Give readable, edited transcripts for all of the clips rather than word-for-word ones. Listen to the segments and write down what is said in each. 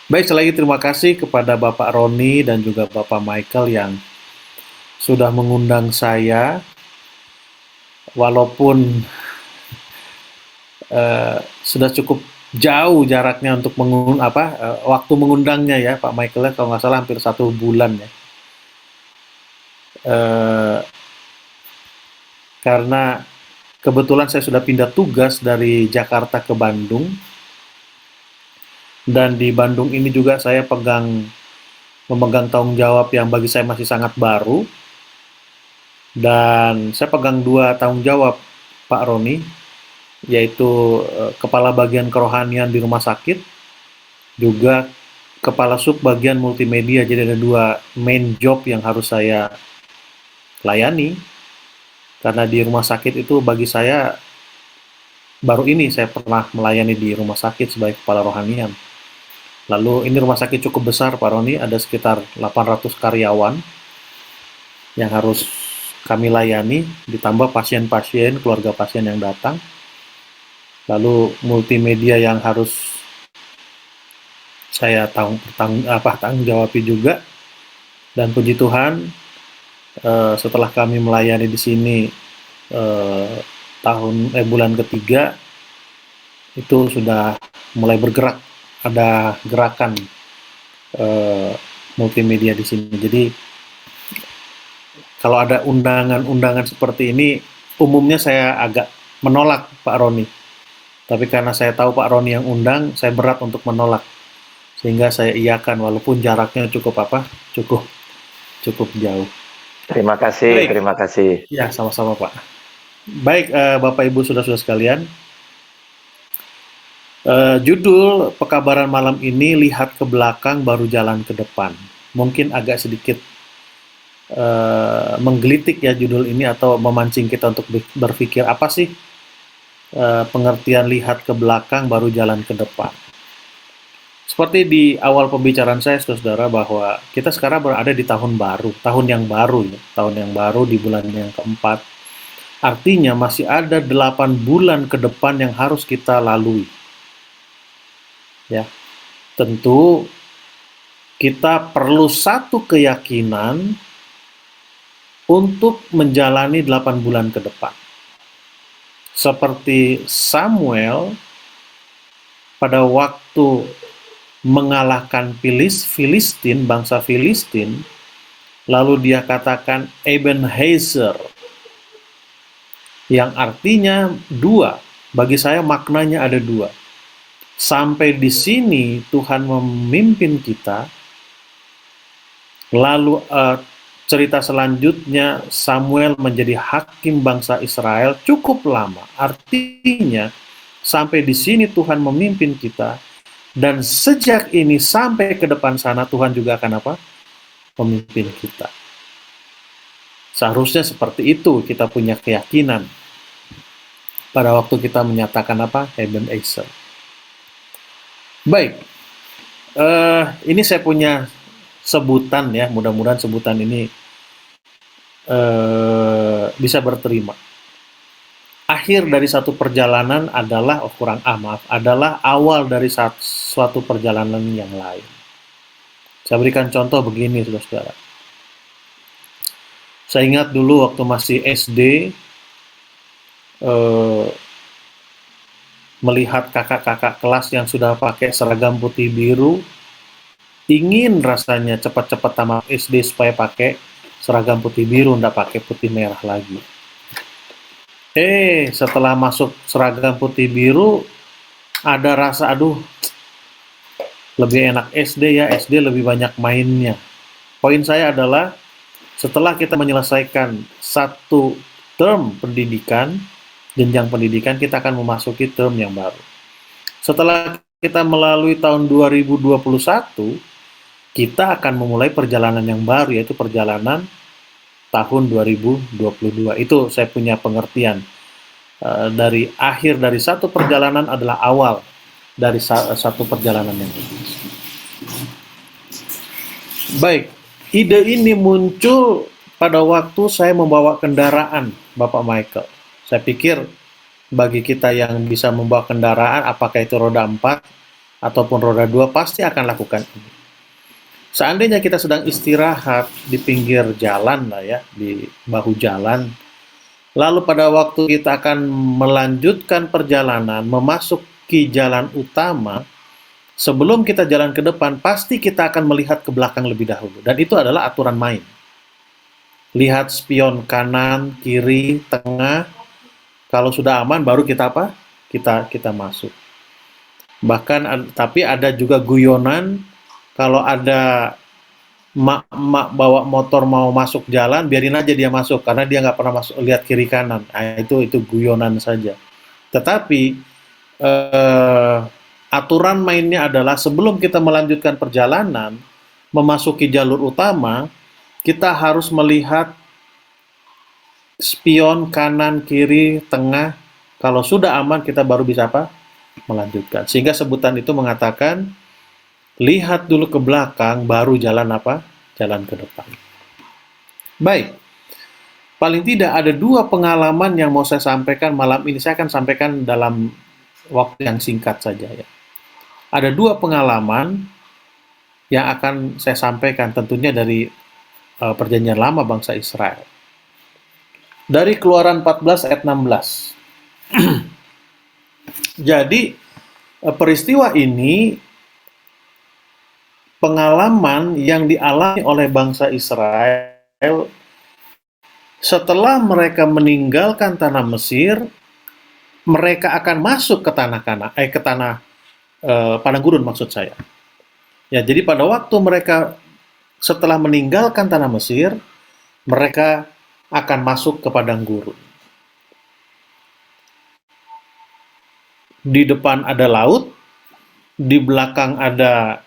Baik, sekali lagi terima kasih kepada Bapak Roni dan juga Bapak Michael yang sudah mengundang saya, walaupun sudah cukup jauh jaraknya untuk waktu mengundangnya ya Pak Michael ya, kalau nggak salah hampir 1 bulan ya. Eh, karena kebetulan saya sudah pindah tugas dari Jakarta ke Bandung, dan di Bandung ini juga saya memegang tanggung jawab yang bagi saya masih sangat baru, dan saya pegang 2 tanggung jawab Pak Roni, yaitu kepala bagian kerohanian di rumah sakit, juga kepala sub bagian multimedia. Jadi ada 2 main job yang harus saya layani, karena di rumah sakit itu bagi saya baru ini saya pernah melayani di rumah sakit sebagai kepala rohanian. Lalu ini rumah sakit cukup besar Pak Roni, ada sekitar 800 karyawan yang harus kami layani, ditambah pasien-pasien, keluarga pasien yang datang, lalu multimedia yang harus saya tanggung jawabi juga. Dan puji Tuhan, setelah kami melayani di sini eh, bulan ketiga, itu sudah mulai bergerak, ada gerakan eh, multimedia di sini. Jadi kalau ada undangan-undangan seperti ini, umumnya saya agak menolak Pak Roni. Tapi karena saya tahu Pak Roni yang undang, saya berat untuk menolak. Sehingga saya iakan walaupun jaraknya cukup cukup jauh. Terima kasih, Baik, terima kasih. ya sama-sama Pak. Baik, Bapak Ibu saudara-saudara sekalian, judul pekabaran malam ini, lihat ke belakang baru jalan ke depan. Mungkin agak sedikit menggelitik ya judul ini, atau memancing kita untuk berpikir apa sih pengertian lihat ke belakang baru jalan ke depan. Seperti di awal pembicaraan saya, saudara-saudara, bahwa kita sekarang berada di tahun baru, tahun yang baru ya, tahun yang baru di bulan yang keempat. Artinya masih ada 8 bulan ke depan yang harus kita lalui. Ya, tentu kita perlu satu keyakinan untuk menjalani 8 bulan ke depan. Seperti Samuel pada waktu mengalahkan Filistin, bangsa Filistin, lalu dia katakan Ebenezer, yang artinya 2. Bagi saya maknanya ada 2. Sampai di sini Tuhan memimpin kita. Lalu cerita selanjutnya, Samuel menjadi hakim bangsa Israel cukup lama. Artinya sampai di sini Tuhan memimpin kita, dan sejak ini sampai ke depan sana Tuhan juga akan memimpin kita. Seharusnya seperti itu kita punya keyakinan pada waktu kita menyatakan Ebenezer. Baik, ini saya punya sebutan ya, mudah-mudahan sebutan ini bisa berterima. Akhir dari satu perjalanan adalah adalah awal dari suatu perjalanan yang lain. Saya berikan contoh begini, saudara-saudara. Saya ingat dulu waktu masih SD, melihat kakak-kakak kelas yang sudah pakai seragam putih biru, ingin rasanya cepat-cepat tamat SD supaya pakai seragam putih biru, tidak pakai putih merah lagi. Setelah masuk seragam putih biru, ada rasa, lebih enak SD ya, SD lebih banyak mainnya. Poin saya adalah, setelah kita menyelesaikan satu term pendidikan, jenjang pendidikan, kita akan memasuki term yang baru. Setelah kita melalui tahun 2021, kita akan memulai perjalanan yang baru, yaitu perjalanan tahun 2022. Itu saya punya pengertian. Dari akhir dari satu perjalanan adalah awal dari satu perjalanan yang baru. Baik, ide ini muncul pada waktu saya membawa kendaraan, Bapak Michael. Saya pikir bagi kita yang bisa membawa kendaraan, apakah itu roda 4 ataupun roda dua pasti akan lakukan ini. Seandainya kita sedang istirahat di pinggir jalan lah ya, di bahu jalan, lalu pada waktu kita akan melanjutkan perjalanan, memasuki jalan utama, sebelum kita jalan ke depan, pasti kita akan melihat ke belakang lebih dahulu. Dan itu adalah aturan main. Lihat spion kanan, kiri, tengah. Kalau sudah aman, baru kita apa? Kita masuk. Bahkan, tapi ada juga guyonan, kalau ada mak-mak bawa motor mau masuk jalan, biarin aja dia masuk, karena dia nggak pernah masuk lihat kiri kanan. Nah, itu guyonan saja. Tetapi eh, aturan mainnya adalah sebelum kita melanjutkan perjalanan, memasuki jalur utama, kita harus melihat spion kanan, kiri, tengah. Kalau sudah aman, kita baru bisa apa? Melanjutkan. Sehingga sebutan itu mengatakan, lihat dulu ke belakang, baru jalan apa? Jalan ke depan. Baik. Paling tidak ada dua pengalaman yang mau saya sampaikan malam ini. Saya akan sampaikan dalam waktu yang singkat saja ya. Ada dua pengalaman yang akan saya sampaikan tentunya dari perjanjian lama bangsa Israel. Dari Keluaran 14 ayat 16. Jadi peristiwa ini pengalaman yang dialami oleh bangsa Israel setelah mereka meninggalkan tanah Mesir, mereka akan masuk ke tanah padang gurun maksud saya. Ya, jadi pada waktu mereka setelah meninggalkan tanah Mesir, mereka akan masuk ke padang gurun. Di depan ada laut, di belakang ada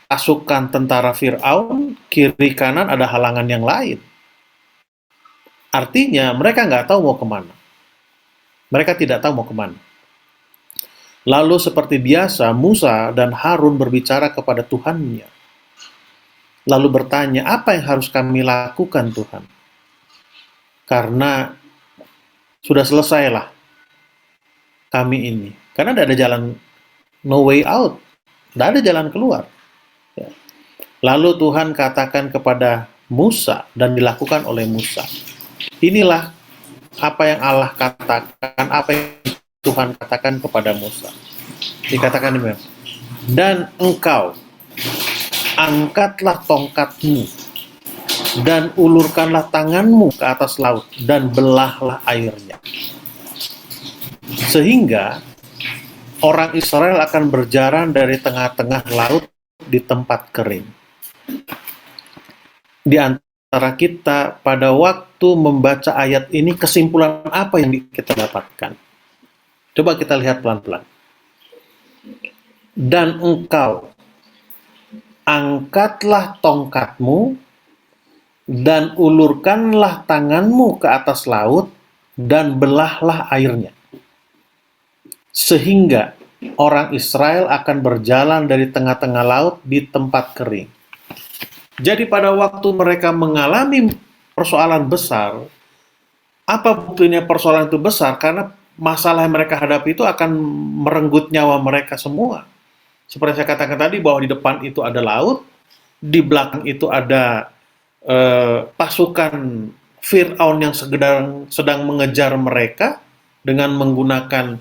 pasukan tentara Fir'aun, kiri kanan ada halangan yang lain. Artinya mereka nggak tahu mau kemana. Mereka tidak tahu mau kemana. Lalu seperti biasa, Musa dan Harun berbicara kepada Tuhannya. Lalu bertanya, apa yang harus kami lakukan Tuhan? Karena sudah selesailah kami ini. Karena tidak ada jalan, no way out. Tidak ada jalan keluar. Ya. Lalu Tuhan katakan kepada Musa dan dilakukan oleh Musa. Inilah apa yang Allah katakan, apa yang Tuhan katakan kepada Musa. Dikatakan demikian. Dan engkau angkatlah tongkatmu dan ulurkanlah tanganmu ke atas laut dan belahlah airnya. Sehingga orang Israel akan berjalan dari tengah-tengah laut di tempat kering. Di antara kita pada waktu membaca ayat ini, kesimpulan apa yang kita dapatkan? Coba kita lihat pelan-pelan. Dan engkau angkatlah tongkatmu dan ulurkanlah tanganmu ke atas laut dan belahlah airnya. Sehingga orang Israel akan berjalan dari tengah-tengah laut di tempat kering. Jadi pada waktu mereka mengalami persoalan besar, apa buktinya persoalan itu besar? Karena masalah yang mereka hadapi itu akan merenggut nyawa mereka semua. Seperti saya katakan tadi, bahwa di depan itu ada laut, di belakang itu ada pasukan Fir'aun yang sedang mengejar mereka dengan menggunakan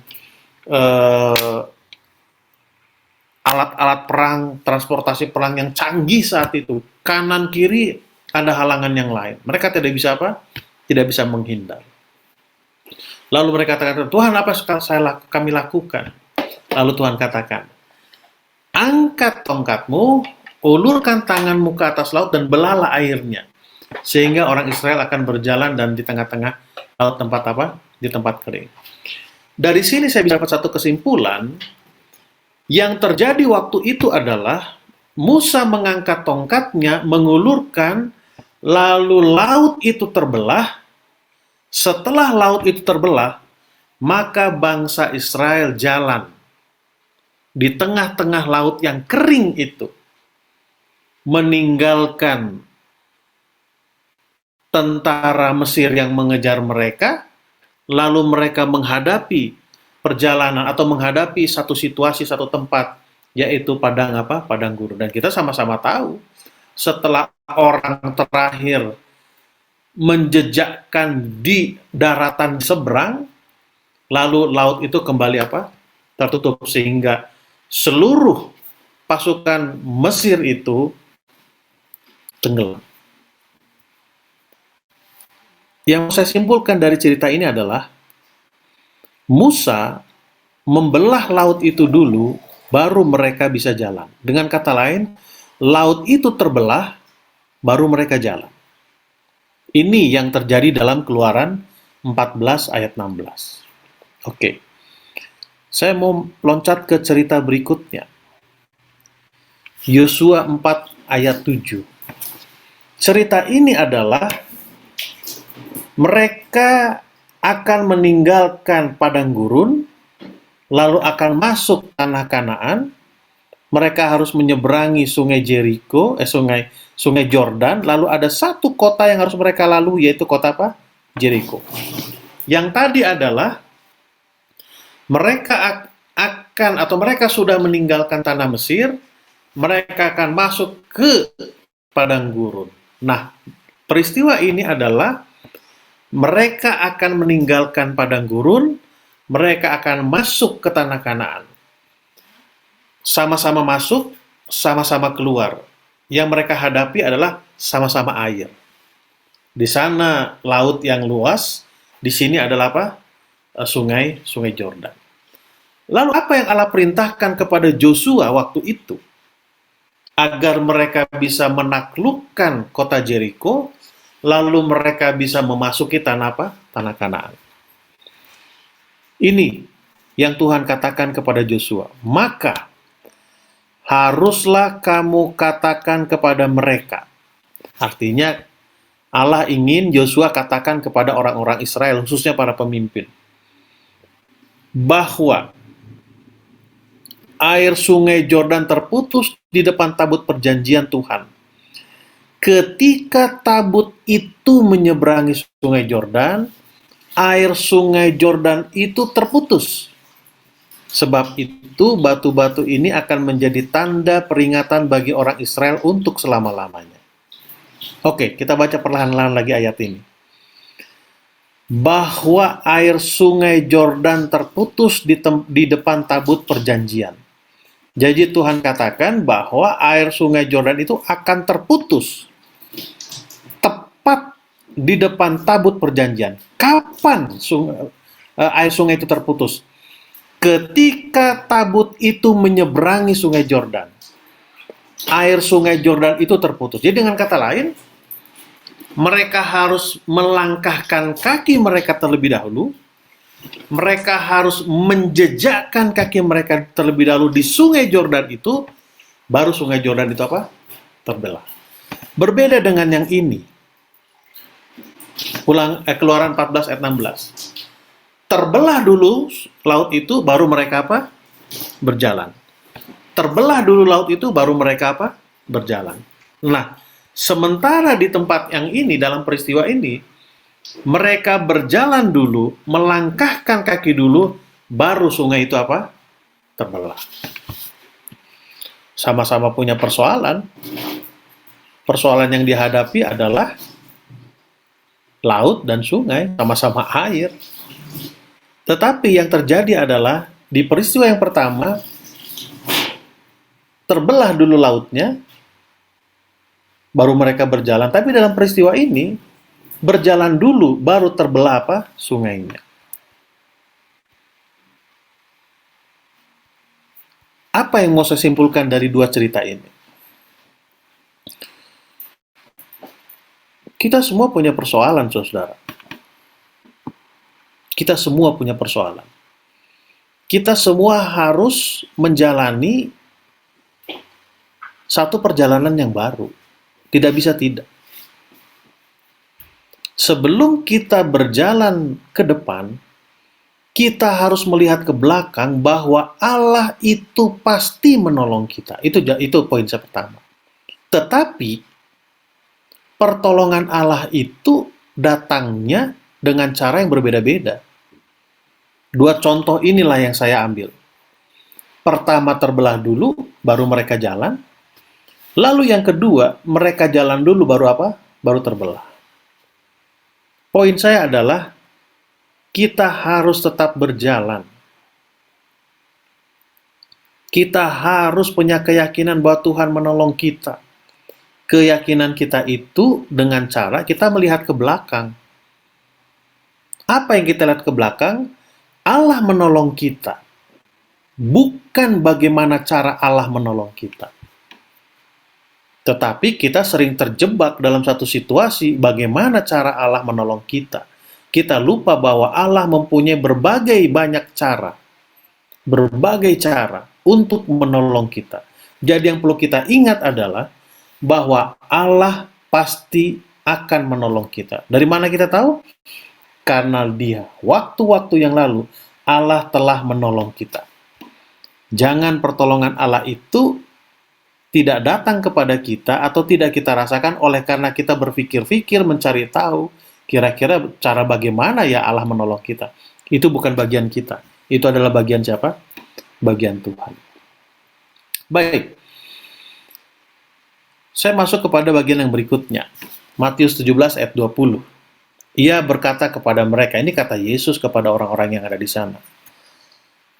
alat-alat perang, transportasi perang yang canggih saat itu. Kanan kiri ada halangan yang lain. Mereka tidak bisa apa? Tidak bisa menghindar. Lalu mereka katakan, Tuhan, apa yang kami lakukan? Lalu Tuhan katakan, angkat tongkatmu, ulurkan tanganmu ke atas laut dan belahlah airnya. Sehingga orang Israel akan berjalan dan di tengah-tengah laut tempat apa? Di tempat kering. Dari sini saya bisa dapat satu kesimpulan, yang terjadi waktu itu adalah Musa mengangkat tongkatnya, mengulurkan, lalu laut itu terbelah. Setelah laut itu terbelah, maka bangsa Israel jalan di tengah-tengah laut yang kering itu, meninggalkan tentara Mesir yang mengejar mereka, lalu mereka menghadapi perjalanan atau menghadapi satu situasi, satu tempat, yaitu padang apa? Padang gurun. Dan kita sama-sama tahu, setelah orang terakhir menjejakkan di daratan seberang, lalu laut itu kembali apa? Tertutup, sehingga seluruh pasukan Mesir itu tenggelam. Yang saya simpulkan dari cerita ini adalah Musa membelah laut itu dulu, baru mereka bisa jalan. Dengan kata lain, laut itu terbelah, baru mereka jalan. Ini yang terjadi dalam Keluaran 14 ayat 16. Oke. Saya mau loncat ke cerita berikutnya. Yosua 4 ayat 7. Cerita ini adalah mereka akan meninggalkan padang gurun, lalu akan masuk tanah Kanaan. Mereka harus menyeberangi sungai Jericho, sungai Jordan, lalu ada satu kota yang harus mereka lalui, yaitu kota apa? Jericho. Yang tadi adalah mereka akan atau mereka sudah meninggalkan tanah Mesir, mereka akan masuk ke padang gurun. Nah, peristiwa ini adalah mereka akan meninggalkan padang gurun, mereka akan masuk ke tanah Kanaan. Sama-sama masuk, sama-sama keluar. Yang mereka hadapi adalah sama-sama air. Di sana laut yang luas, di sini adalah apa? Sungai Jordan. Lalu apa yang Allah perintahkan kepada Joshua waktu itu? Agar mereka bisa menaklukkan kota Jericho, lalu mereka bisa memasuki tanah apa? Tanah Kanaan. Ini yang Tuhan katakan kepada Joshua. Maka haruslah kamu katakan kepada mereka. Artinya Allah ingin Joshua katakan kepada orang-orang Israel, khususnya para pemimpin, bahwa air sungai Jordan terputus di depan tabut perjanjian Tuhan. Ketika tabut itu menyeberangi sungai Jordan, air sungai Jordan itu terputus. Sebab itu batu-batu ini akan menjadi tanda peringatan bagi orang Israel untuk selama-lamanya. Oke, kita baca perlahan-lahan lagi ayat ini. Bahwa air sungai Jordan terputus di depan tabut perjanjian. Jadi Tuhan katakan bahwa air sungai Jordan itu akan terputus tepat di depan tabut perjanjian. Kapan air sungai itu terputus? Ketika tabut itu menyeberangi sungai Jordan. Air sungai Jordan itu terputus. Jadi dengan kata lain, mereka harus melangkahkan kaki mereka terlebih dahulu. Mereka harus menjejakkan kaki mereka terlebih dahulu di sungai Jordan itu, baru sungai Jordan itu apa? Terbelah. Berbeda dengan yang ini. Keluaran 14 ayat 16. Terbelah dulu laut itu, baru mereka apa? Berjalan. Terbelah dulu laut itu, baru mereka apa? Berjalan. Nah, sementara di tempat yang ini, dalam peristiwa ini, mereka berjalan dulu, melangkahkan kaki dulu, baru sungai itu apa? Terbelah. Sama-sama punya persoalan. Persoalan yang dihadapi adalah laut dan sungai, sama-sama air. Tetapi yang terjadi adalah, di peristiwa yang pertama, terbelah dulu lautnya, baru mereka berjalan. Tapi dalam peristiwa ini, berjalan dulu, baru terbelah apa? Sungainya. Apa yang mau saya simpulkan dari dua cerita ini? Kita semua punya persoalan, saudara. Kita semua punya persoalan. Kita semua harus menjalani satu perjalanan yang baru. Tidak bisa tidak. Sebelum kita berjalan ke depan, kita harus melihat ke belakang bahwa Allah itu pasti menolong kita. Itu poin saya pertama. Tetapi pertolongan Allah itu datangnya dengan cara yang berbeda-beda. Dua contoh inilah yang saya ambil. Pertama terbelah dulu, baru mereka jalan. Lalu yang kedua, mereka jalan dulu, baru apa? Baru terbelah. Poin saya adalah, kita harus tetap berjalan. Kita harus punya keyakinan bahwa Tuhan menolong kita. Keyakinan kita itu dengan cara kita melihat ke belakang. Apa yang kita lihat ke belakang? Allah menolong kita. Bukan bagaimana cara Allah menolong kita. Tetapi kita sering terjebak dalam satu situasi bagaimana cara Allah menolong kita. Kita lupa bahwa Allah mempunyai berbagai cara untuk menolong kita. Jadi yang perlu kita ingat adalah bahwa Allah pasti akan menolong kita. Dari mana kita tahu? Karena Dia, waktu-waktu yang lalu, Allah telah menolong kita. Jangan pertolongan Allah itu tidak datang kepada kita atau tidak kita rasakan oleh karena kita berpikir-pikir, mencari tahu, kira-kira cara bagaimana ya Allah menolong kita. Itu bukan bagian kita. Itu adalah bagian siapa? Bagian Tuhan. Baik. Saya masuk kepada bagian yang berikutnya. Matius 17 ayat 20. Ia berkata kepada mereka, ini kata Yesus kepada orang-orang yang ada di sana.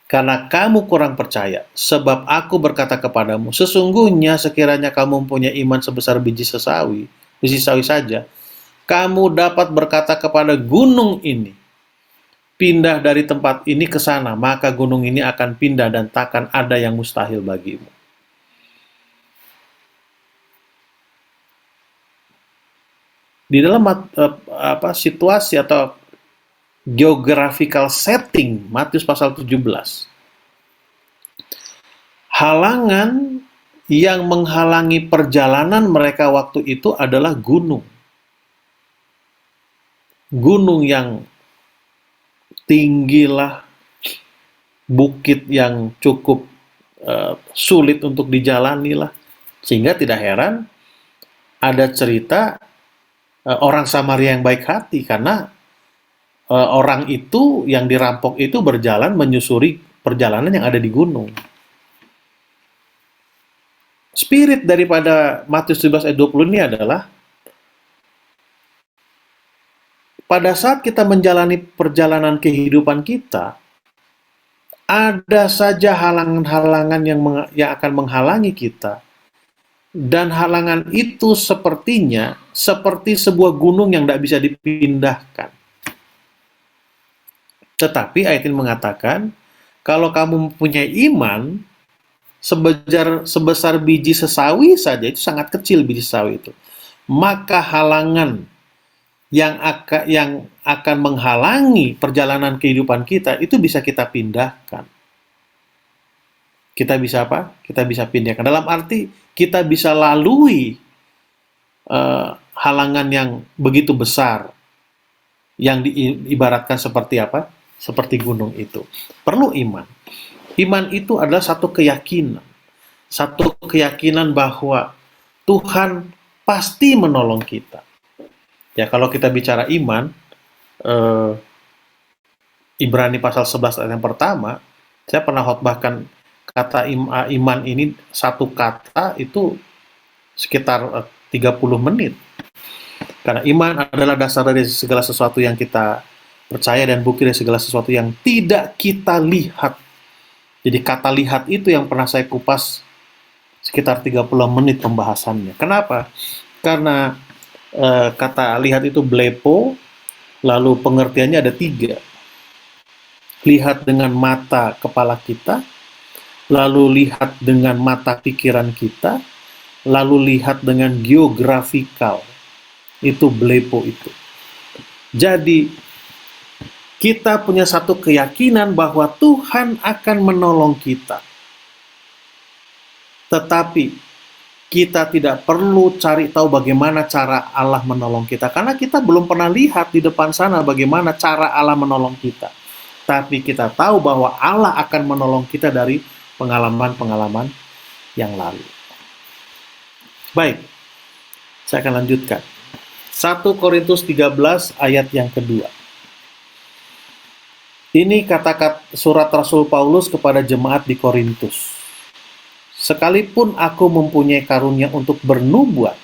Karena kamu kurang percaya, sebab aku berkata kepadamu, sesungguhnya sekiranya kamu mempunyai iman sebesar biji sawi saja, kamu dapat berkata kepada gunung ini, pindah dari tempat ini ke sana, maka gunung ini akan pindah dan takkan ada yang mustahil bagimu. Di dalam situasi atau geographical setting Matius pasal 17, halangan yang menghalangi perjalanan mereka waktu itu adalah gunung. Gunung yang tinggilah, bukit yang cukup sulit untuk dijalani lah. Sehingga tidak heran ada cerita orang Samaria yang baik hati, karena orang itu yang dirampok itu berjalan menyusuri perjalanan yang ada di gunung. Spirit daripada Matius 17 ayat 20 ini adalah, pada saat kita menjalani perjalanan kehidupan kita, ada saja halangan-halangan yang akan menghalangi kita. Dan halangan itu sepertinya seperti sebuah gunung yang tidak bisa dipindahkan. Tetapi ayat ini mengatakan, kalau kamu mempunyai iman sebesar biji sesawi saja, itu sangat kecil biji sesawi itu, maka halangan yang akan menghalangi perjalanan kehidupan kita itu bisa kita pindahkan. Kita bisa apa? Kita bisa pindahkan. Dalam arti kita bisa lalui halangan yang begitu besar yang diibaratkan seperti apa? Seperti gunung itu. Perlu iman. Iman itu adalah satu keyakinan. Satu keyakinan bahwa Tuhan pasti menolong kita. Ya, kalau kita bicara iman, Ibrani pasal 11 ayat yang pertama, saya pernah khotbahkan kata iman ini, satu kata itu sekitar 30 menit. Karena iman adalah dasar dari segala sesuatu yang kita percaya dan bukti dari segala sesuatu yang tidak kita lihat. Jadi kata lihat itu yang pernah saya kupas sekitar 30 menit pembahasannya. Kenapa? Karena kata lihat itu blepo, lalu pengertiannya ada 3. Lihat dengan mata kepala kita, lalu lihat dengan mata pikiran kita, lalu lihat dengan geografikal. Itu blepo itu. Jadi, kita punya satu keyakinan bahwa Tuhan akan menolong kita. Tetapi, kita tidak perlu cari tahu bagaimana cara Allah menolong kita. Karena kita belum pernah lihat di depan sana bagaimana cara Allah menolong kita. Tapi kita tahu bahwa Allah akan menolong kita dari pengalaman-pengalaman yang lalu. Baik, saya akan lanjutkan. 1 Korintus 13 ayat yang kedua. Ini kata-kata surat Rasul Paulus kepada jemaat di Korintus. Sekalipun aku mempunyai karunia untuk bernubuat,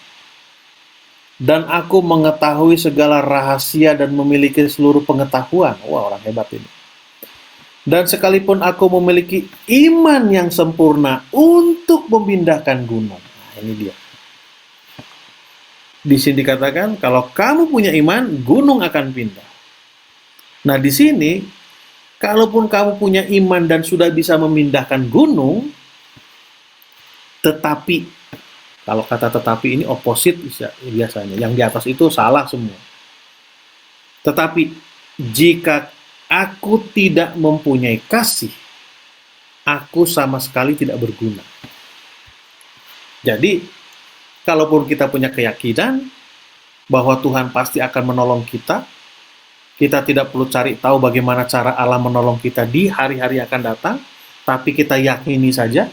dan aku mengetahui segala rahasia dan memiliki seluruh pengetahuan. Wah, orang hebat ini. Dan sekalipun aku memiliki iman yang sempurna untuk memindahkan gunung. Nah, ini dia. Di sini dikatakan, kalau kamu punya iman, gunung akan pindah. Nah, di sini, kalaupun kamu punya iman dan sudah bisa memindahkan gunung, tetapi, kalau kata tetapi ini opposite biasanya. Yang di atas itu salah semua. Tetapi, jika aku tidak mempunyai kasih, aku sama sekali tidak berguna. Jadi, kalaupun kita punya keyakinan bahwa Tuhan pasti akan menolong kita, kita tidak perlu cari tahu bagaimana cara Allah menolong kita di hari-hari yang akan datang, tapi kita yakini saja.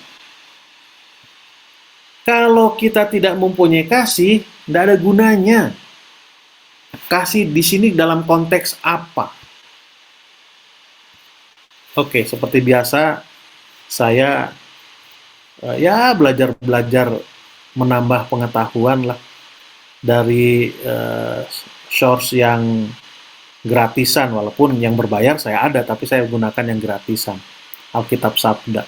Kalau kita tidak mempunyai kasih, tidak ada gunanya. Kasih di sini dalam konteks apa? Oke, seperti biasa, saya belajar menambah pengetahuan lah dari source yang gratisan, walaupun yang berbayar saya ada, tapi saya gunakan yang gratisan. Alkitab Sabda.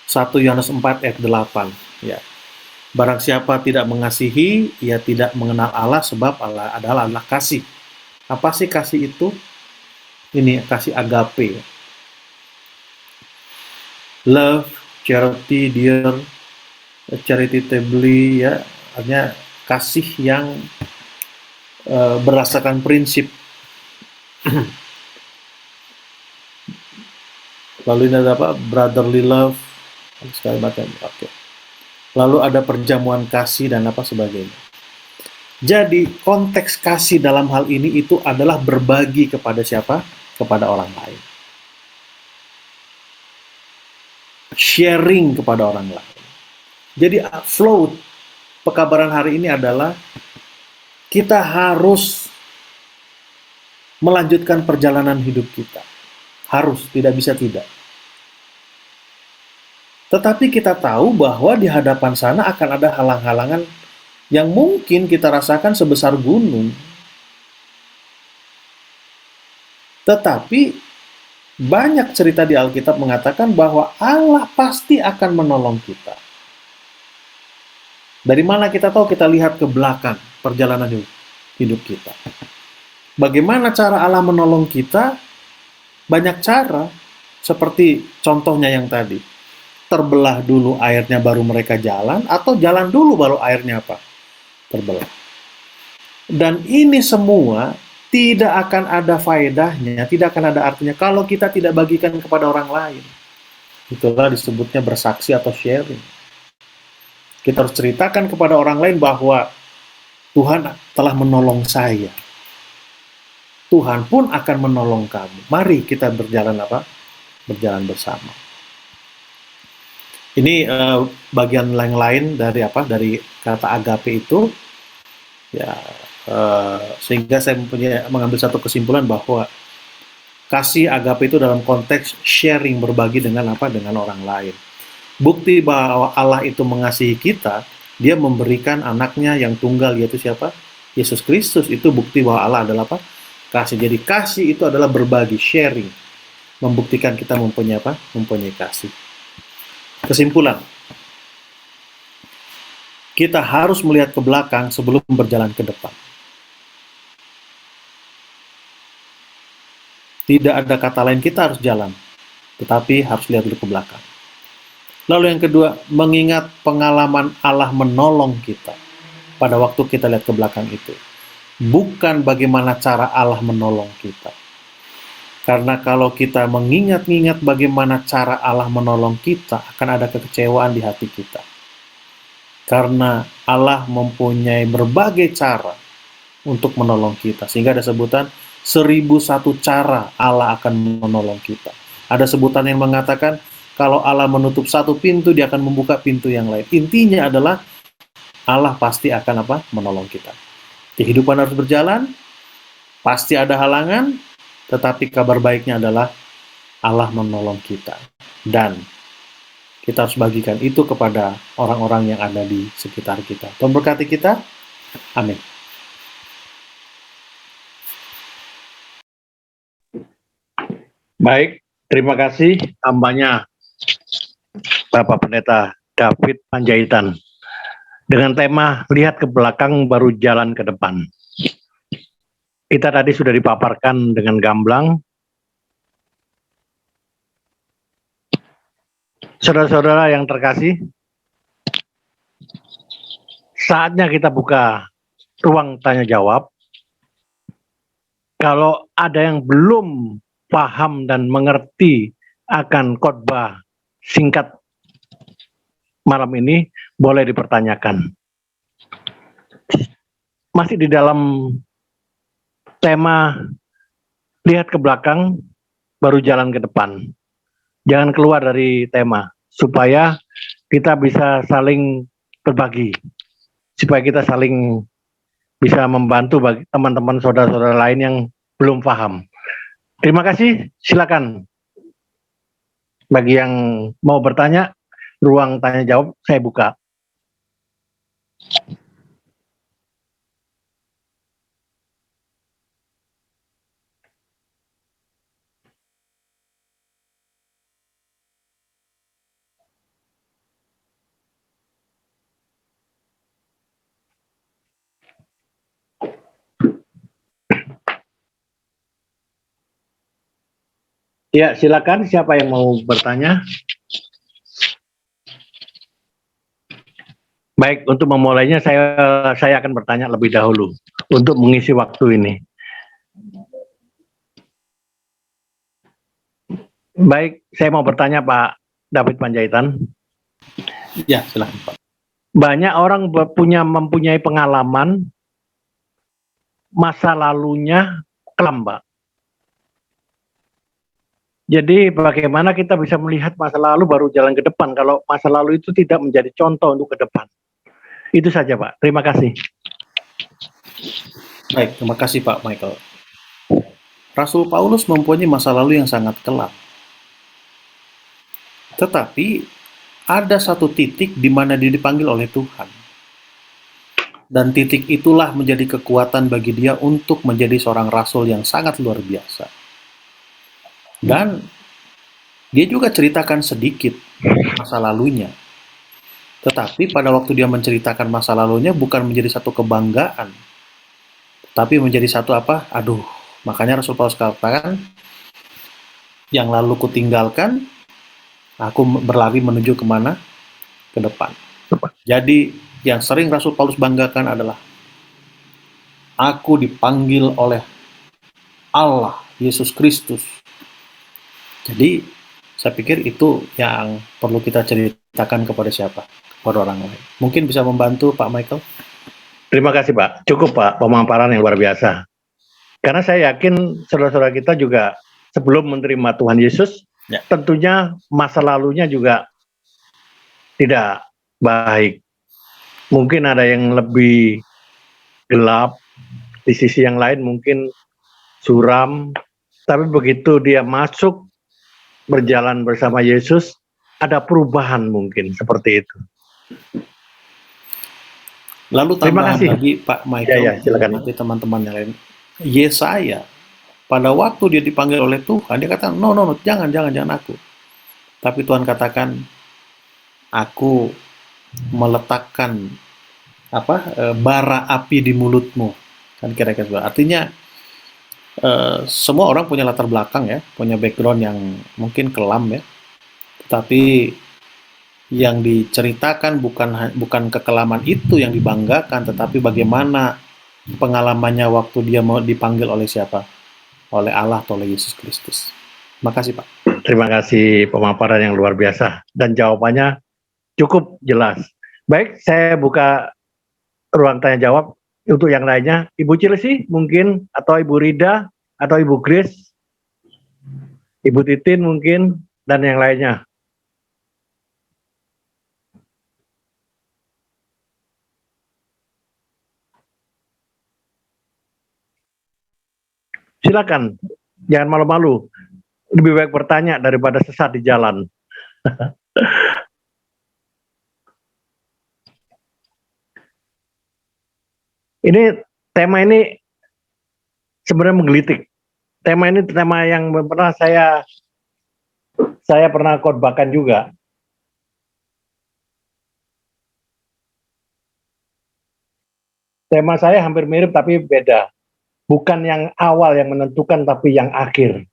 1 Yohanes 4 ayat 8. Ya. Barang siapa tidak mengasihi, ia tidak mengenal Allah, sebab Allah adalah Allah kasih. Apa sih kasih itu? Ini kasih agape. Love, charity, dear, charitably, ya, artinya kasih yang berdasarkan prinsip. Lalu ini ada apa? Brotherly love, sekali macam. Oke. Lalu ada perjamuan kasih dan apa sebagainya. Jadi konteks kasih dalam hal ini itu adalah berbagi kepada siapa? Kepada orang lain. Sharing kepada orang lain. Jadi flow pekabaran hari ini adalah kita harus melanjutkan perjalanan hidup kita. Harus, tidak bisa tidak. Tetapi kita tahu bahwa di hadapan sana akan ada halang-halangan yang mungkin kita rasakan sebesar gunung. Tetapi banyak cerita di Alkitab mengatakan bahwa Allah pasti akan menolong kita. Dari mana kita tahu? Kita lihat ke belakang perjalanan hidup kita. Bagaimana cara Allah menolong kita? Banyak cara, seperti contohnya yang tadi. Terbelah dulu airnya baru mereka jalan, atau jalan dulu baru airnya apa? Terbelah. Dan ini semua tidak akan ada faedahnya, tidak akan ada artinya kalau kita tidak bagikan kepada orang lain. Itulah disebutnya bersaksi atau sharing. Kita harus ceritakan kepada orang lain bahwa Tuhan telah menolong saya. Tuhan pun akan menolong kamu. Mari kita berjalan apa? Berjalan bersama. Ini bagian lain dari apa? Dari kata agape itu, ya. Sehingga saya mengambil satu kesimpulan bahwa kasih agape itu dalam konteks sharing, berbagi dengan apa? Dengan orang lain. Bukti bahwa Allah itu mengasihi kita, dia memberikan anaknya yang tunggal, yaitu siapa? Yesus Kristus. Itu bukti bahwa Allah adalah apa? Kasih. Jadi kasih itu adalah berbagi, sharing. Membuktikan kita mempunyai apa? Mempunyai kasih. Kesimpulan. Kita harus melihat ke belakang sebelum berjalan ke depan. Tidak ada kata lain, kita harus jalan, tetapi harus lihat dulu ke belakang. Lalu yang kedua, mengingat pengalaman Allah menolong kita pada waktu kita lihat ke belakang itu. Bukan bagaimana cara Allah menolong kita. Karena kalau kita mengingat-ingat bagaimana cara Allah menolong kita, akan ada kekecewaan di hati kita. Karena Allah mempunyai berbagai cara untuk menolong kita. Sehingga ada sebutan 1001 cara Allah akan menolong kita. Ada sebutan yang mengatakan kalau Allah menutup satu pintu, dia akan membuka pintu yang lain. Intinya adalah Allah pasti akan apa? Menolong kita. Kehidupan harus berjalan, pasti ada halangan, Tetapi kabar baiknya adalah Allah menolong kita. Dan kita harus bagikan itu kepada orang-orang yang ada di sekitar kita. Tuhan berkati kita. Amin. Baik, terima kasih tambahnya Bapak Pendeta David Panjaitan dengan tema lihat ke belakang baru jalan ke depan. Kita tadi sudah dipaparkan dengan gamblang. Saudara-saudara yang terkasih, saatnya kita buka ruang tanya jawab. Kalau ada yang belum paham dan mengerti akan khotbah singkat malam ini, boleh dipertanyakan. Masih di dalam tema lihat ke belakang, baru jalan ke depan. Jangan keluar dari tema, supaya kita bisa saling berbagi, supaya kita saling bisa membantu bagi teman-teman saudara-saudara lain yang belum paham. Terima kasih, silakan. Bagi yang mau bertanya, ruang tanya jawab saya buka. Ya, silakan siapa yang mau bertanya. Baik, untuk memulainya saya akan bertanya lebih dahulu untuk mengisi waktu ini. Baik, saya mau bertanya Pak David Panjaitan. Ya, silakan Pak. Banyak orang mempunyai pengalaman masa lalunya kelam, Pak. Jadi bagaimana kita bisa melihat masa lalu baru jalan ke depan kalau masa lalu itu tidak menjadi contoh untuk ke depan. Itu saja Pak, terima kasih. Baik, terima kasih Pak Michael. Rasul Paulus mempunyai masa lalu yang sangat kelam. Tetapi ada satu titik di mana dia dipanggil oleh Tuhan. Dan titik itulah menjadi kekuatan bagi dia untuk menjadi seorang rasul yang sangat luar biasa. Dan dia juga ceritakan sedikit masa lalunya. Tetapi pada waktu dia menceritakan masa lalunya bukan menjadi satu kebanggaan, tapi menjadi satu apa? Aduh, makanya Rasul Paulus katakan, yang lalu kutinggalkan, aku berlari menuju kemana? Ke depan. Jadi yang sering Rasul Paulus banggakan adalah, aku dipanggil oleh Allah, Yesus Kristus. Jadi saya pikir itu yang perlu kita ceritakan kepada siapa? Kepada orang lain. Mungkin bisa membantu Pak Michael? Terima kasih Pak, cukup Pak pemaparan yang luar biasa. Karena saya yakin saudara-saudara kita juga sebelum menerima Tuhan Yesus, Ya. tentunya masa lalunya juga tidak baik. Mungkin ada yang lebih gelap, di sisi yang lain mungkin suram, tapi begitu dia masuk berjalan bersama Yesus, ada perubahan mungkin seperti itu. Lalu tambahan lagi Pak Michael, ya, silakan. nanti teman-teman yang lain. Yesaya, pada waktu dia dipanggil oleh Tuhan, dia katakan, no, jangan aku. Tapi Tuhan katakan, aku meletakkan bara api di mulutmu. Kan kira-kira. Artinya, semua orang punya latar belakang ya, punya background yang mungkin kelam ya. Tetapi yang diceritakan bukan kekelaman itu yang dibanggakan, tetapi bagaimana pengalamannya waktu dia mau dipanggil oleh siapa? Oleh Allah atau oleh Yesus Kristus. Terima kasih Pak. Terima kasih pemaparan yang luar biasa dan jawabannya cukup jelas. Baik, saya buka ruang tanya jawab untuk yang lainnya. Ibu Chelsea mungkin, atau Ibu Rida, atau Ibu Grace, Ibu Titin mungkin, dan yang lainnya. Silakan. Jangan malu-malu. Lebih baik bertanya daripada sesat di jalan. Ini tema ini sebenarnya menggelitik. Tema ini tema yang pernah saya pernah khotbahkan juga. Tema saya hampir mirip tapi beda. Bukan yang awal yang menentukan tapi yang akhir.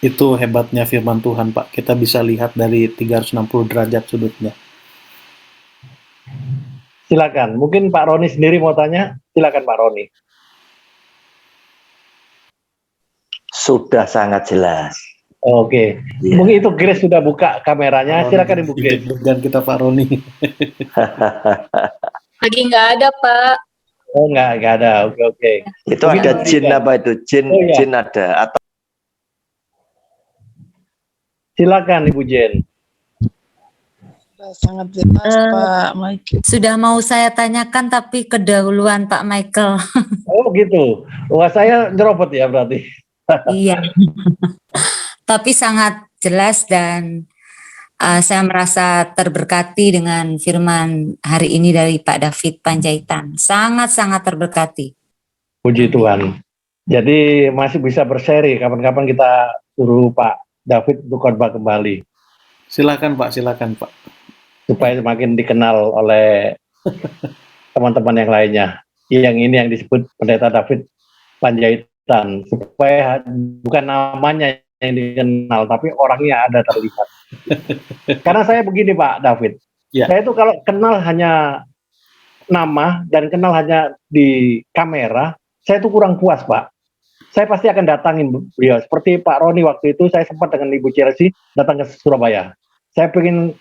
Itu hebatnya firman Tuhan, Pak. Kita bisa lihat dari 360 derajat sudutnya. Silakan. Mungkin Pak Roni sendiri mau tanya. Silakan Pak Roni. Sudah sangat jelas. Oke. Iya. Mungkin itu Grace sudah buka kameranya. Silakan Ibu Grace. Dan kita Pak Roni. Lagi nggak ada, Pak. Oh, nggak ada. Oke. Itu Mungkin ada Ibu jin Rida. apa itu? Jin, Oh, iya. jin ada atau Silakan Ibu Jen. Sangat jelas Pak Michael. Sudah mau saya tanyakan tapi kedahuluan Pak Michael. Oh gitu. Wah, saya nyerobot ya berarti. Iya. Tapi sangat jelas dan saya merasa terberkati dengan firman hari ini dari Pak David Panjaitan. Sangat-sangat terberkati. Puji Tuhan. Jadi masih bisa berseri. Kapan-kapan kita suruh Pak David untuk khotbah kembali. Silakan Pak, silakan Pak. Supaya semakin dikenal oleh teman-teman yang lainnya. Yang ini yang disebut Pendeta David Panjaitan. Supaya bukan namanya yang dikenal, tapi orangnya ada terlihat. Karena saya begini Pak David. Ya. Saya itu kalau kenal hanya nama dan kenal hanya di kamera, saya itu kurang puas Pak. Saya pasti akan datangin beliau. Seperti Pak Roni waktu itu, saya sempat dengan Ibu Chelsea datang ke Surabaya. Saya pengen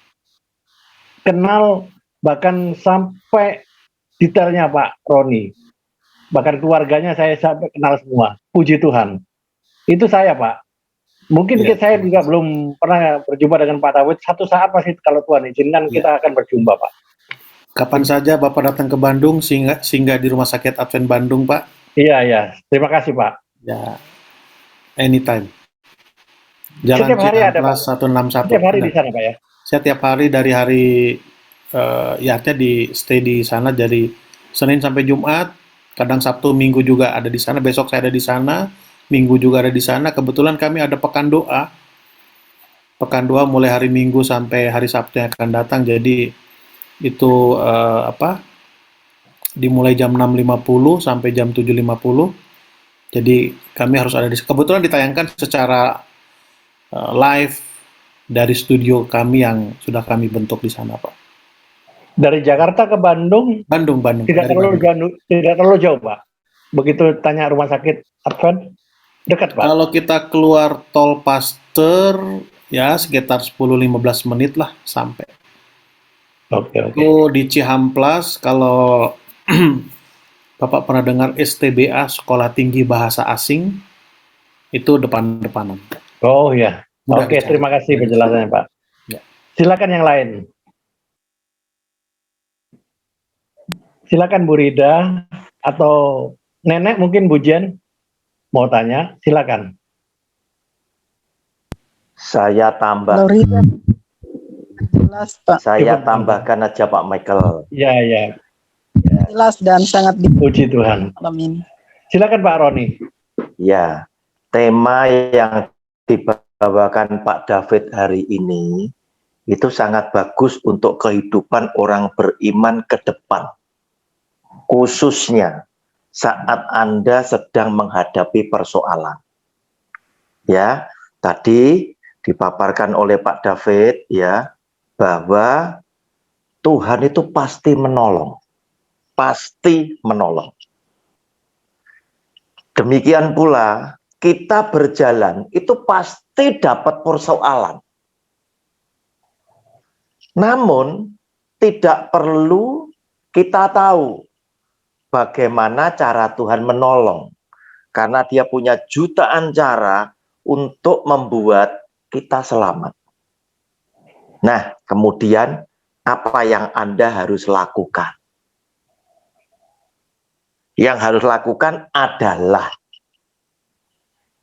kenal bahkan sampai detailnya Pak Roni. Bahkan keluarganya saya sampai kenal semua. Puji Tuhan. Itu saya Pak. Mungkin Ya. saya juga belum pernah berjumpa dengan Pak David. Satu saat pasti kalau Tuhan izinkan kita akan berjumpa Pak. Kapan saja Bapak datang ke Bandung, singgah di Rumah Sakit Advent Bandung, Pak. Iya. Terima kasih Pak. Ya, anytime. Jalan Setiap hari ada, Pak. 161. Setiap hari di sana Pak ya. Setiap hari dari hari ya artinya di stay di sana dari Senin sampai Jumat, kadang Sabtu Minggu juga ada di sana, besok saya ada di sana, Minggu juga ada di sana. Kebetulan kami ada pekan doa. Pekan doa mulai hari Minggu sampai hari Sabtu yang akan datang. Jadi itu dimulai jam 6.50 sampai jam 7.50. Jadi kami harus ada di kebetulan ditayangkan secara live dari studio kami yang sudah kami bentuk di sana, Pak. Dari Jakarta ke Bandung Bandung. tidak terlalu jauh Pak. Begitu tanya rumah sakit Advent dekat Pak. Kalau kita keluar tol Paster ya sekitar 10-15 menit lah sampai. Oke. Itu di Cihamplas kalau Bapak pernah dengar STBA Sekolah Tinggi Bahasa Asing itu depan-depanan. Oh ya. Mudah Oke, dicari. terima kasih penjelasannya Pak. Ya. Silakan yang lain. Silakan Bu Rida atau Nenek mungkin Bu Jen mau tanya, silakan. saya tambah? Lorida. Jelas Pak. Saya Cukup. tambahkan aja Pak Michael. Ya. Jelas dan sangat Puji Tuhan. dalam ini. Silakan Pak Roni. Ya, tema yang dibawakan Pak David hari ini itu sangat bagus untuk kehidupan orang beriman ke depan. Khususnya saat Anda sedang menghadapi persoalan. Ya, tadi dipaparkan oleh Pak David ya bahwa Tuhan itu pasti menolong. Pasti menolong. Demikian pula kita berjalan itu pasti dapat persoalan. Namun tidak perlu kita tahu bagaimana cara Tuhan menolong. Karena dia punya jutaan cara untuk membuat kita selamat. Nah, kemudian apa yang Anda harus lakukan? yang harus lakukan adalah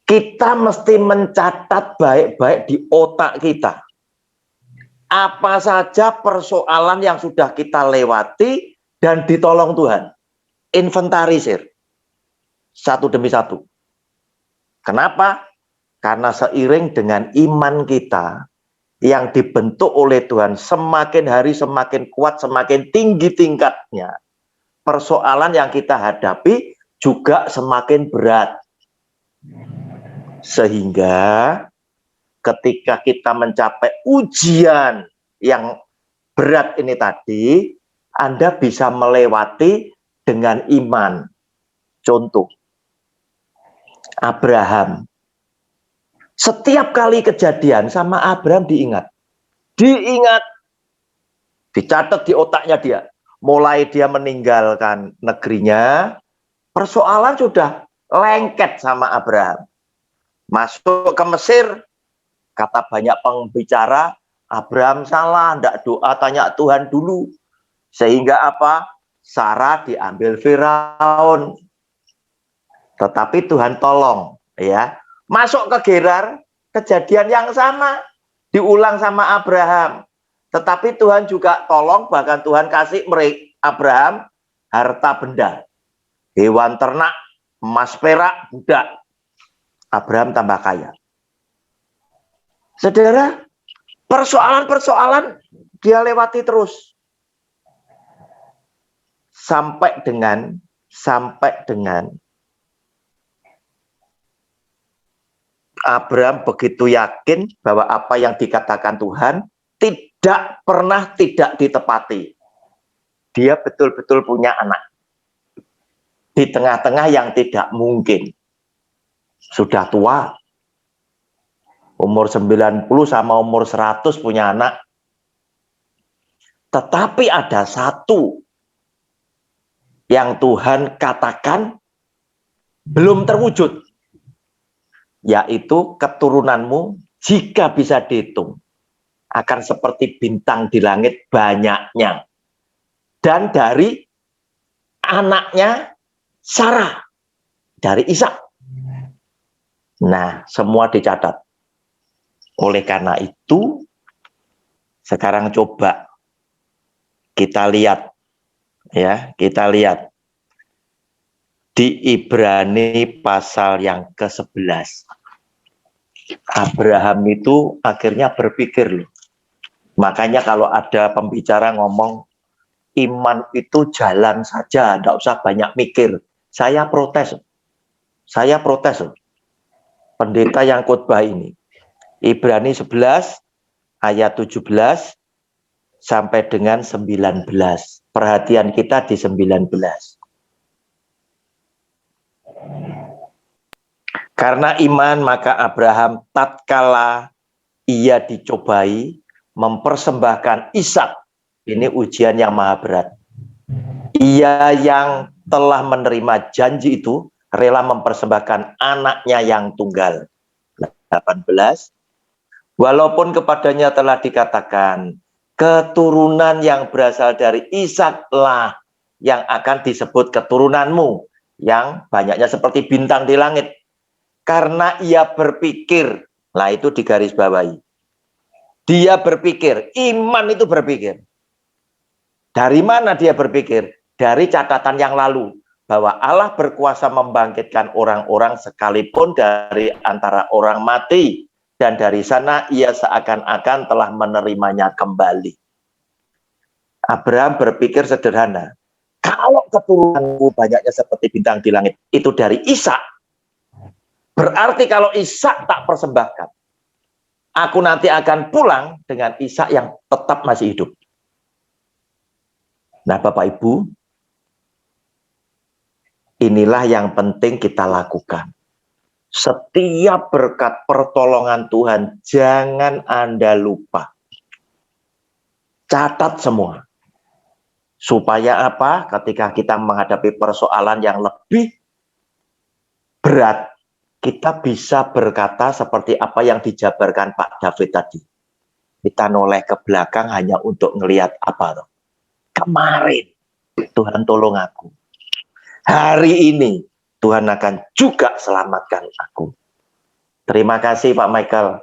kita mesti mencatat baik-baik di otak kita. Apa saja persoalan yang sudah kita lewati dan ditolong Tuhan. Inventarisir. Satu demi satu. Kenapa? Karena seiring dengan iman kita yang dibentuk oleh Tuhan semakin hari semakin kuat, semakin tinggi tingkatnya. Persoalan yang kita hadapi juga semakin berat. Sehingga ketika kita mencapai ujian yang berat ini tadi, Anda bisa melewati dengan iman. Contoh, Abraham. Setiap kali kejadian sama Abraham diingat. Dicatat di otaknya dia. Mulai dia meninggalkan negerinya, persoalan sudah lengket sama Abraham. Masuk ke Mesir, kata banyak pembicara, Abraham salah, tidak doa, tanya Tuhan dulu. Sehingga apa? Sarah diambil Firaun. Tetapi Tuhan tolong, ya. Masuk ke Gerar, kejadian yang sama diulang sama Abraham. Tetapi Tuhan juga tolong, bahkan Tuhan kasih Abraham harta benda. Hewan ternak, emas perak, budak. Abraham tambah kaya. Saudara, persoalan-persoalan dia lewati terus. Sampai dengan Abraham begitu yakin bahwa apa yang dikatakan Tuhan tidak pernah tidak ditepati. Dia betul-betul punya anak. Di tengah-tengah yang tidak mungkin. Sudah tua. Umur 90 sama umur 100 punya anak. Tetapi ada satu yang Tuhan katakan belum terwujud. Yaitu keturunanmu jika bisa dihitung akan seperti bintang di langit banyaknya. Dan dari anaknya Sarah, dari Ishak. Nah, semua dicatat. Oleh karena itu, sekarang coba kita lihat, ya, kita lihat di Ibrani pasal yang ke-11. Abraham itu akhirnya berpikir loh. Makanya kalau ada pembicara ngomong iman itu jalan saja, tidak usah banyak mikir. Saya protes. Pendeta yang khotbah ini. Ibrani 11 ayat 17 sampai dengan 19. Perhatian kita di 19. Karena iman maka Abraham tatkala ia dicobai mempersembahkan Ishak. Ini ujian yang maha berat. Ia yang telah menerima janji itu rela mempersembahkan anaknya yang tunggal. 18. Walaupun kepadanya telah dikatakan keturunan yang berasal dari Ishaklah yang akan disebut keturunanmu, yang banyaknya seperti bintang di langit. Karena ia berpikir, nah itu digarisbawahi. Dia berpikir, iman itu berpikir. Dari mana dia berpikir? Dari catatan yang lalu. Bahwa Allah berkuasa membangkitkan orang-orang sekalipun dari antara orang mati. Dan dari sana ia seakan-akan telah menerimanya kembali. Abraham berpikir sederhana. Kalau keturunanmu banyaknya seperti bintang di langit, itu dari Ishak. Berarti kalau Ishak tak persembahkan, aku nanti akan pulang dengan Ishak yang tetap masih hidup. Nah, Bapak Ibu, inilah yang penting kita lakukan. Setiap berkat pertolongan Tuhan, jangan Anda lupa. Catat semua. Supaya apa? Ketika kita menghadapi persoalan yang lebih berat, kita bisa berkata seperti apa yang dijabarkan Pak David tadi. Kita noleh ke belakang hanya untuk ngelihat apa? Kemarin Tuhan tolong aku. hari ini Tuhan akan juga selamatkan aku. Terima kasih Pak Michael.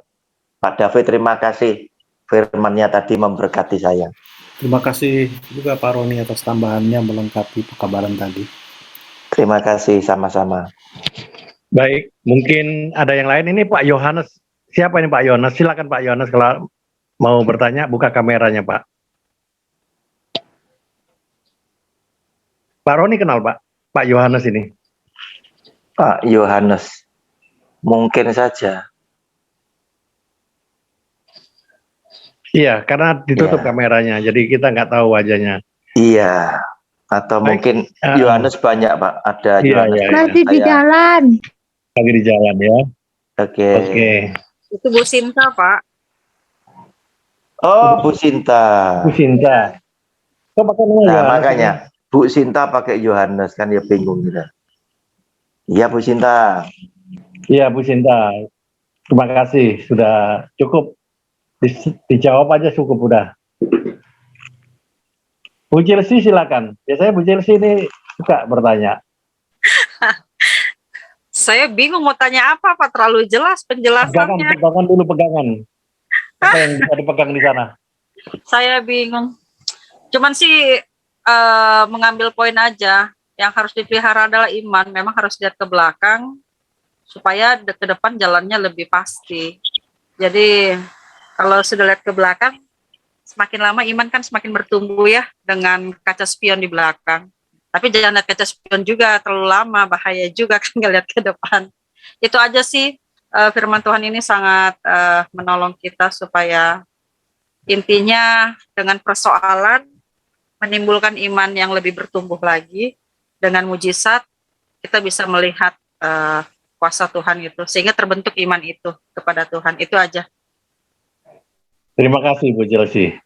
Pak David, terima kasih. Firman-Nya tadi memberkati saya. Terima kasih juga Pak Roni atas tambahannya melengkapi pekabaran tadi. Terima kasih sama-sama. Baik, mungkin ada yang lain. Ini Pak Yohanes. Siapa ini Pak Yohanes? Silakan Pak Yohanes kalau mau bertanya, buka kameranya Pak. Pak Roni kenal Pak? Pak Yohanes ini. Pak Yohanes, mungkin saja. Iya, karena ditutup Iya. kameranya, jadi kita nggak tahu wajahnya. Iya. Atau Baik. mungkin Yohanes banyak Pak. Ada Iya, Yohanes. iya, Masih di Saya. jalan. Lagi di jalan ya. Oke. Oke. Itu Bu Sinta, Pak. Oh, Bu Sinta. Bu Sinta. Kok pakai nama Nah, Yohanes makanya ini? Bu Sinta pakai Yohanes kan ya bingung kita. Iya Bu Sinta. Iya, Bu Sinta. Terima kasih, sudah cukup. Dijawab aja cukup udah. Bu Chelsea silakan. Biasanya Bu Chelsea ini suka bertanya. Saya bingung mau tanya apa, Pak. Terlalu jelas penjelasannya. Pegangan dulu pegangan. Apa yang bisa dipegang di sana? Saya bingung. Cuman sih mengambil poin aja. Yang harus dipelihara adalah iman. Memang harus lihat ke belakang supaya ke depan jalannya lebih pasti. Jadi kalau sudah lihat ke belakang, semakin lama iman kan semakin bertumbuh ya dengan kaca spion di belakang. Tapi jangan lihat kaca spion juga terlalu lama, bahaya juga kan nggak lihat ke depan. Itu aja sih, firman Tuhan ini sangat menolong kita supaya intinya dengan persoalan menimbulkan iman yang lebih bertumbuh lagi. Dengan mujizat kita bisa melihat kuasa Tuhan itu, sehingga terbentuk iman itu kepada Tuhan. Itu aja. Terima kasih Bu Chelsea.